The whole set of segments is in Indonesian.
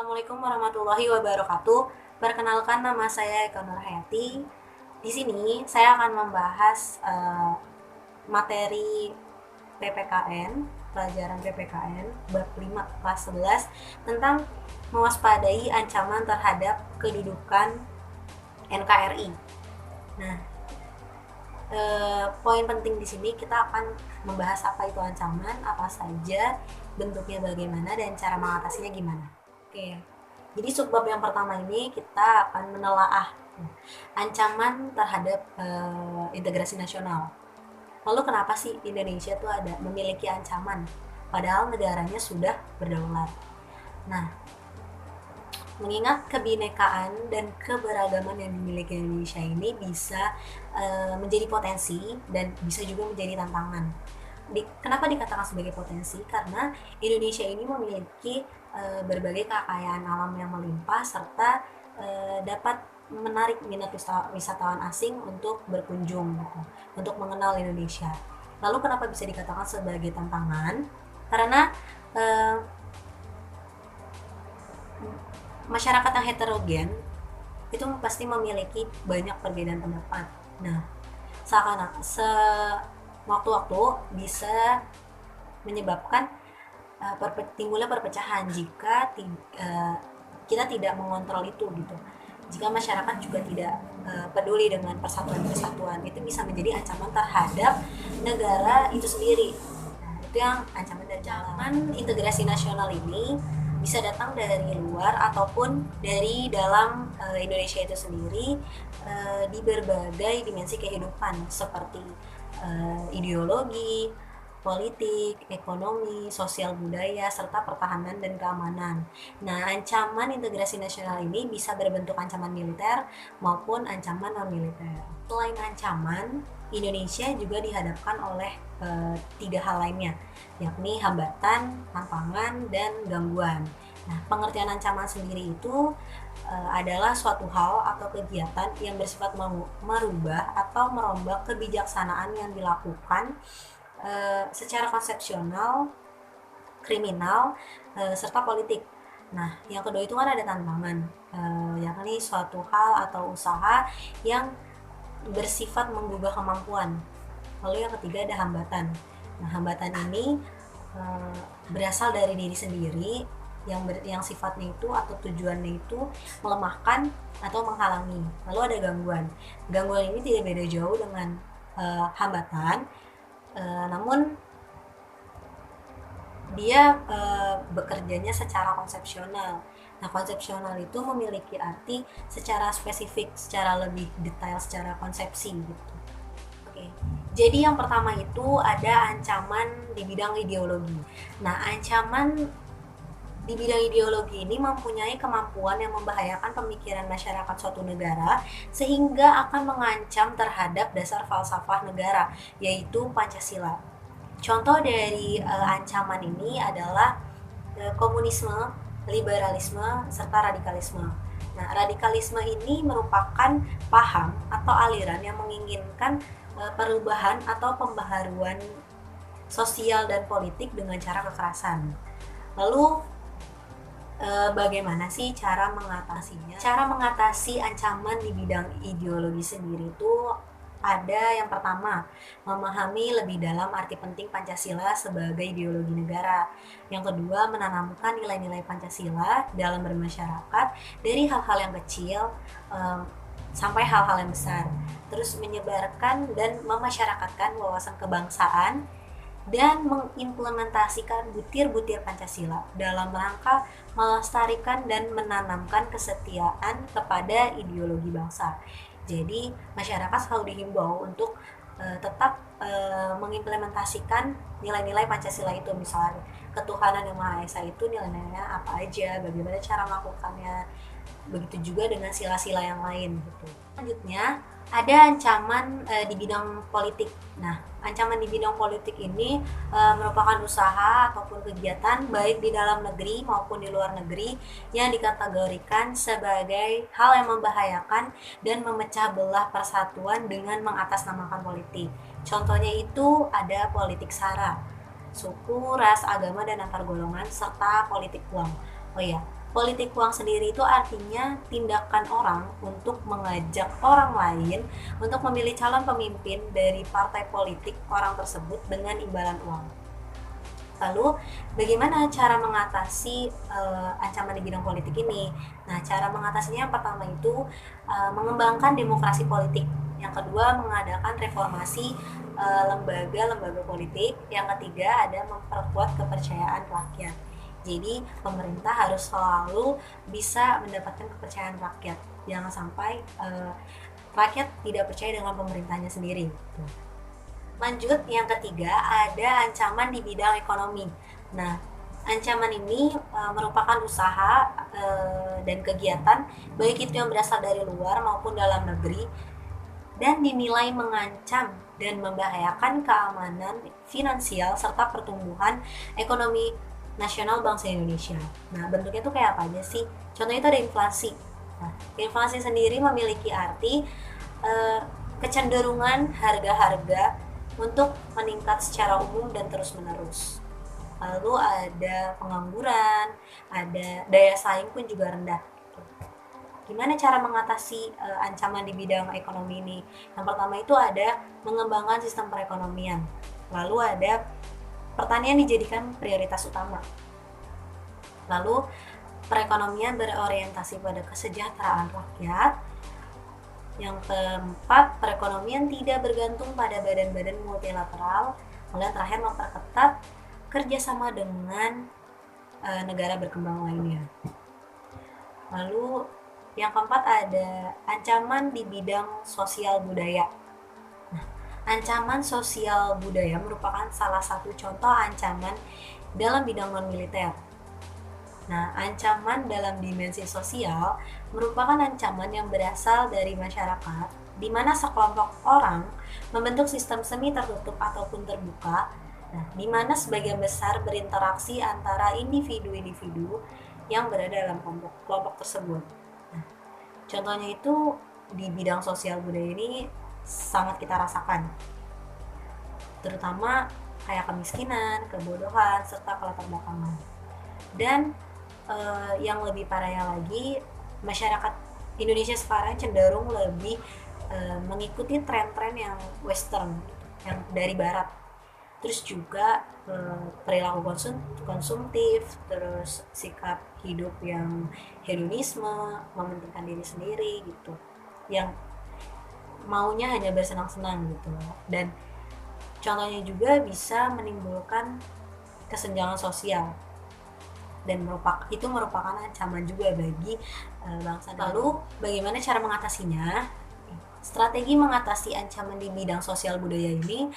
Assalamualaikum warahmatullahi wabarakatuh. Perkenalkan, nama saya Eka Nurhayati. Di sini saya akan membahas materi PPKN, pelajaran PPKN bab 5 kelas 11 tentang mewaspadai ancaman terhadap kedudukan NKRI. Nah, poin penting di sini kita akan membahas apa itu ancaman, apa saja, bentuknya bagaimana, dan cara mengatasinya gimana. Oke, jadi subbab yang pertama ini kita akan menelaah ancaman terhadap integrasi nasional. Lalu kenapa sih Indonesia tuh memiliki ancaman, padahal negaranya sudah berdaulat? Nah, mengingat kebinekaan dan keberagaman yang dimiliki Indonesia ini bisa menjadi potensi dan bisa juga menjadi tantangan. Kenapa dikatakan sebagai potensi? Karena Indonesia ini memiliki berbagai kekayaan alam yang melimpah serta dapat menarik minat wisatawan asing untuk berkunjung, gitu, untuk mengenal Indonesia. Lalu kenapa bisa dikatakan sebagai tantangan? Karena masyarakat yang heterogen itu pasti memiliki banyak perbedaan pendapat. Nah, waktu-waktu bisa menyebabkan timbulnya perpecahan jika kita tidak mengontrol itu gitu. Jika masyarakat juga tidak peduli dengan persatuan-persatuan, itu bisa menjadi ancaman terhadap negara itu sendiri. Nah, itu yang ancaman dari ancaman integrasi nasional ini bisa datang dari luar ataupun dari dalam Indonesia itu sendiri di berbagai dimensi kehidupan seperti ideologi, politik, ekonomi, sosial budaya, serta pertahanan dan keamanan. Nah, ancaman integrasi nasional ini bisa berbentuk ancaman militer maupun ancaman non-militer. Selain ancaman, Indonesia juga dihadapkan oleh 3 hal lainnya, yakni hambatan, tantangan, dan gangguan. Nah, pengertian ancaman sendiri itu adalah suatu hal atau kegiatan yang bersifat merubah atau merombak kebijaksanaan yang dilakukan secara konsepsional, kriminal, serta politik. Nah, yang kedua itu kan ada tantangan, yakni suatu hal atau usaha yang bersifat menggugah kemampuan. Lalu yang ketiga ada hambatan. Nah, hambatan ini berasal dari diri sendiri yang sifatnya itu atau tujuannya itu melemahkan atau menghalangi. Lalu ada gangguan. Gangguan ini tidak beda jauh dengan hambatan, namun dia bekerjanya secara konsepsional. Nah, konsepsional itu memiliki arti secara spesifik, secara lebih detail, secara konsepsi gitu. Oke. Jadi yang pertama itu ada ancaman di bidang ideologi. Nah, ancaman di bidang ideologi ini mempunyai kemampuan yang membahayakan pemikiran masyarakat suatu negara sehingga akan mengancam terhadap dasar falsafah negara, yaitu Pancasila. Contoh dari ancaman ini adalah komunisme, liberalisme, serta radikalisme. Nah, radikalisme ini merupakan paham atau aliran yang menginginkan perubahan atau pembaharuan sosial dan politik dengan cara kekerasan. Lalu bagaimana sih cara mengatasinya? Cara mengatasi ancaman di bidang ideologi sendiri itu ada yang pertama, memahami lebih dalam arti penting Pancasila sebagai ideologi negara. Yang kedua, menanamkan nilai-nilai Pancasila dalam bermasyarakat dari hal-hal yang kecil sampai hal-hal yang besar. Terus menyebarkan dan memasyarakatkan wawasan kebangsaan dan mengimplementasikan butir-butir Pancasila dalam rangka melestarikan dan menanamkan kesetiaan kepada ideologi bangsa. Jadi masyarakat selalu dihimbau untuk tetap mengimplementasikan nilai-nilai Pancasila itu, misalnya ketuhanan yang Maha Esa itu nilai-nilainya apa aja, bagaimana cara melakukannya, begitu juga dengan sila-sila yang lain gitu. Selanjutnya ada ancaman di bidang politik. Nah, ancaman di bidang politik ini merupakan usaha ataupun kegiatan baik di dalam negeri maupun di luar negeri yang dikategorikan sebagai hal yang membahayakan dan memecah belah persatuan dengan mengatasnamakan politik. Contohnya itu ada politik SARA, suku, ras, agama, dan antar golongan, serta politik uang. Oh iya, Politik uang sendiri itu artinya tindakan orang untuk mengajak orang lain untuk memilih calon pemimpin dari partai politik orang tersebut dengan imbalan uang. Lalu, bagaimana cara mengatasi ancaman di bidang politik ini? Nah, cara mengatasinya yang pertama itu mengembangkan demokrasi politik. Yang kedua, mengadakan reformasi lembaga-lembaga politik. Yang ketiga, ada memperkuat kepercayaan rakyat. Jadi, pemerintah harus selalu bisa mendapatkan kepercayaan rakyat. Jangan sampai rakyat tidak percaya dengan pemerintahnya sendiri. Lanjut, yang ketiga ada ancaman di bidang ekonomi. Nah, ancaman ini merupakan usaha dan kegiatan baik itu yang berasal dari luar maupun dalam negeri dan dinilai mengancam dan membahayakan keamanan finansial serta pertumbuhan ekonomi nasional bangsa Indonesia. Nah, bentuknya tuh kayak apa aja sih? Contohnya itu ada inflasi. Nah, inflasi sendiri memiliki arti kecenderungan harga-harga untuk meningkat secara umum dan terus-menerus. Lalu ada pengangguran, ada daya saing pun juga rendah. Gimana cara mengatasi ancaman di bidang ekonomi ini? Yang pertama itu ada mengembangkan sistem perekonomian. Lalu ada pertanian dijadikan prioritas utama. Lalu perekonomian berorientasi pada kesejahteraan rakyat. Yang keempat, perekonomian tidak bergantung pada badan-badan multilateral. Kemudian terakhir, memperketat kerjasama dengan negara berkembang lainnya. Lalu yang keempat ada ancaman di bidang sosial budaya. Nah, ancaman sosial budaya merupakan salah satu contoh ancaman dalam bidang non-militer. Nah, ancaman dalam dimensi sosial merupakan ancaman yang berasal dari masyarakat, di mana sekelompok orang membentuk sistem semi tertutup ataupun terbuka, nah, di mana sebagian besar berinteraksi antara individu-individu yang berada dalam kelompok tersebut. Nah, contohnya itu di bidang sosial budaya ini sangat kita rasakan, terutama kayak kemiskinan, kebodohan, serta keterbelakangan. Dan yang lebih parahnya lagi, masyarakat Indonesia sekarang cenderung lebih mengikuti tren-tren yang western, yang dari barat. Terus juga perilaku konsumtif, terus sikap hidup yang hedonisme, mementingkan diri sendiri gitu, yang maunya hanya bersenang-senang gitu. Dan contohnya juga bisa menimbulkan kesenjangan sosial, dan itu merupakan ancaman juga bagi bangsa. Lalu bagaimana cara mengatasinya? Strategi mengatasi ancaman di bidang sosial budaya ini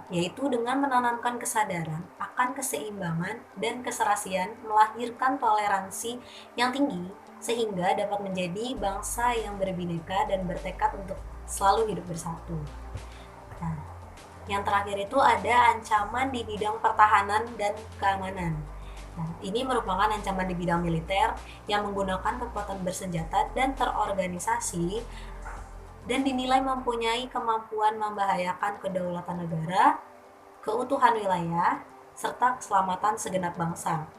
yaitu dengan menanamkan kesadaran akan keseimbangan dan keserasian, melahirkan toleransi yang tinggi sehingga dapat menjadi bangsa yang berbineka dan bertekad untuk selalu hidup bersatu. Nah, yang terakhir itu ada ancaman di bidang pertahanan dan keamanan. Nah, ini merupakan ancaman di bidang militer yang menggunakan kekuatan bersenjata dan terorganisasi dan dinilai mempunyai kemampuan membahayakan kedaulatan negara, keutuhan wilayah, serta keselamatan segenap bangsa.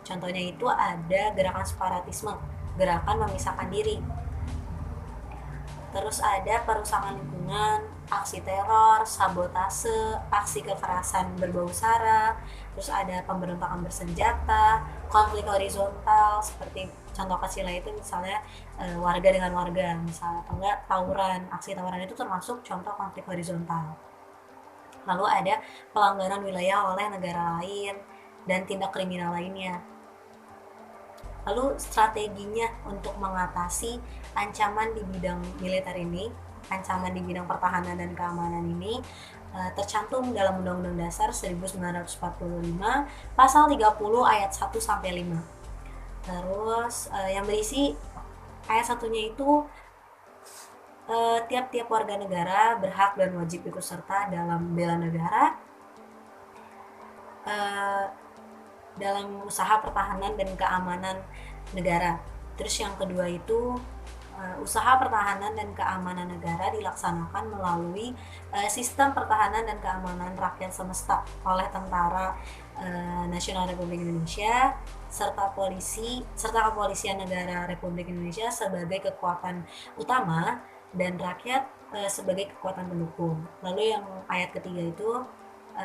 Contohnya itu ada gerakan separatisme, gerakan memisahkan diri. Terus ada perusakan lingkungan, aksi teror, sabotase, aksi kekerasan berbau sara, terus ada pemberontakan bersenjata, konflik horizontal seperti contoh kecilnya itu misalnya warga dengan warga, misalnya atau enggak tawuran, aksi tawuran itu termasuk contoh konflik horizontal. Lalu ada pelanggaran wilayah oleh negara lain dan tindak kriminal lainnya. Lalu strateginya untuk mengatasi ancaman di bidang militer ini, ancaman di bidang pertahanan dan keamanan ini tercantum dalam Undang-Undang Dasar 1945 pasal 30 ayat 1 sampai 5. Terus yang berisi ayat satunya itu tiap-tiap warga negara berhak dan wajib ikut serta dalam bela negara, dalam usaha pertahanan dan keamanan negara. Terus yang kedua itu usaha pertahanan dan keamanan negara dilaksanakan melalui sistem pertahanan dan keamanan rakyat semesta oleh Tentara Nasional Republik Indonesia serta kepolisian negara Republik Indonesia sebagai kekuatan utama dan rakyat sebagai kekuatan pendukung. Lalu yang ayat ketiga itu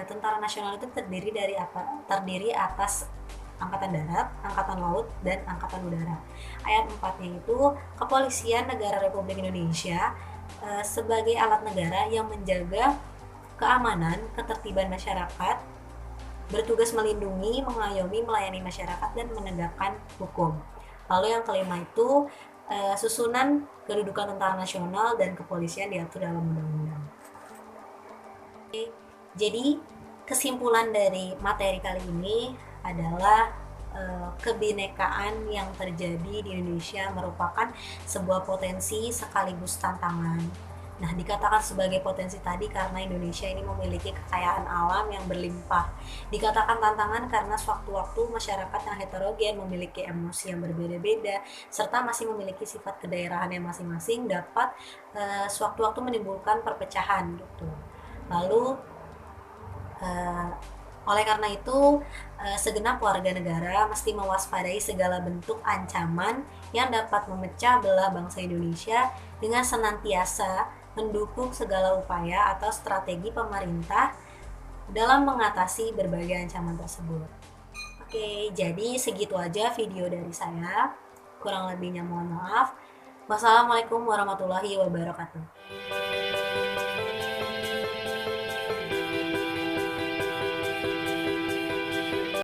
tentara nasional itu terdiri atas Angkatan Darat, Angkatan Laut, dan Angkatan Udara. Ayat 4-nya itu Kepolisian Negara Republik Indonesia sebagai alat negara yang menjaga keamanan, ketertiban masyarakat, bertugas melindungi, mengayomi, melayani masyarakat, dan menegakkan hukum. Lalu yang kelima itu susunan kedudukan tentara nasional dan kepolisian diatur dalam undang-undang. Jadi kesimpulan dari materi kali ini adalah kebinekaan yang terjadi di Indonesia merupakan sebuah potensi sekaligus tantangan. Nah, dikatakan sebagai potensi tadi karena Indonesia ini memiliki kekayaan alam yang berlimpah. Dikatakan tantangan karena sewaktu-waktu masyarakat yang heterogen memiliki emosi yang berbeda-beda serta masih memiliki sifat kedaerahan yang masing-masing dapat sewaktu-waktu menimbulkan perpecahan gitu. Lalu oleh karena itu, segenap warga negara mesti mewaspadai segala bentuk ancaman yang dapat memecah belah bangsa Indonesia dengan senantiasa mendukung segala upaya atau strategi pemerintah dalam mengatasi berbagai ancaman tersebut. Oke, jadi segitu aja video dari saya. Kurang lebihnya mohon maaf. Wassalamualaikum warahmatullahi wabarakatuh.